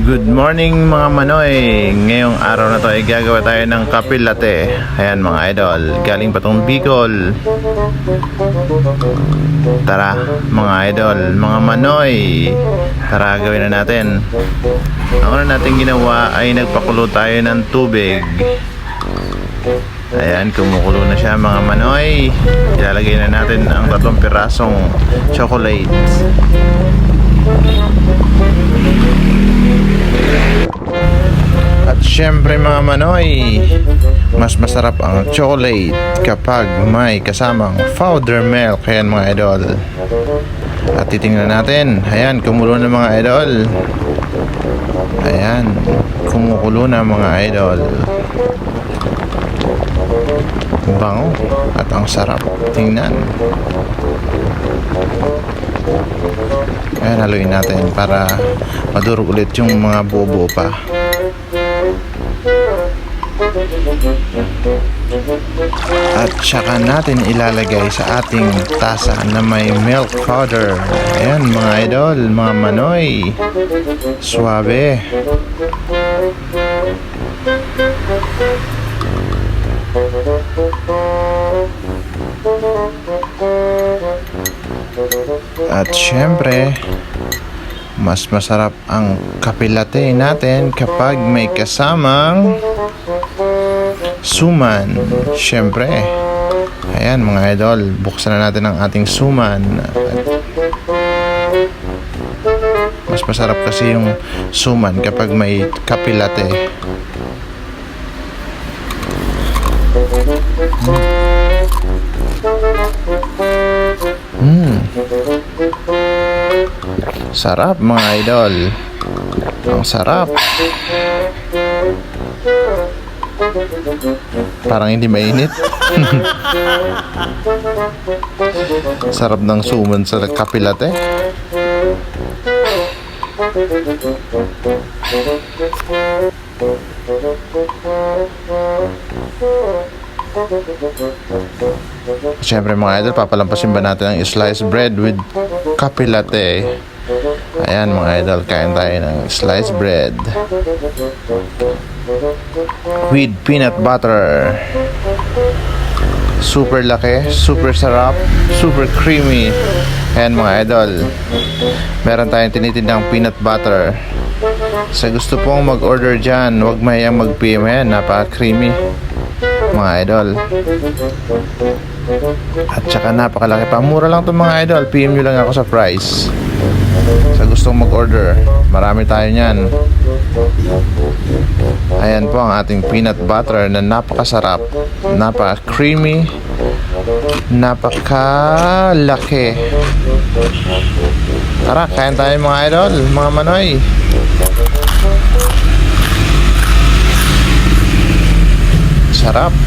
Good morning mga manoy. Ngayong araw na to ay gagawa tayo ng kape latte. Ayan mga idol, galing pa tong Bicol. Tara mga idol, mga manoy, tara gawin na natin. Ang una natin ginawa ay nagpakulo tayo ng tubig. Ayan, kumukulo na siya mga manoy. Ilalagay na natin ang 3 pirasong chocolate. At syempre mga manoy, mas masarap ang chocolate kapag may kasamang powder milk. Ayan mga idol. At titingnan natin. Ayan, kumulo na mga idol. Ayan, kumukulo na mga idol. Bango at ang sarap tingnan. Ayan, haluin natin para madurog ulit yung mga buo-buo pa. At saka natin ilalagay sa ating tasa na may milk powder. Ayan mga idol, mga manoy, suabe. At syempre, mas masarap ang kape latte natin kapag may kasamang suman. Syempre. Ayan mga idol, buksan na natin ang ating suman. Mas masarap kasi yung suman kapag may kape latte. Sarap mga idol. Ang sarap. Parang hindi mainit. Sarap ng suman sa kape latte. Siyempre mga idol, papalampasin ba natin ang sliced bread with kape latte? Ayan mga idol, kain tayo ng sliced bread with peanut butter. Super laki, super sarap, super creamy. Ayan mga idol, meron tayong tinitindang peanut butter. Sa gusto pong mag-order dyan, huwag mayang mag-PM. Ayan, napaka-creamy mga idol. At saka napakalaki pa. Mura lang itong mga idol. PM nyo lang ako sa price. Sa gustong mag-order, marami tayo nyan. Ayan po ang ating peanut butter na napakasarap, napaka-creamy, napakalaki. Tara, kain tayo mga idol, mga manoy. Sarap.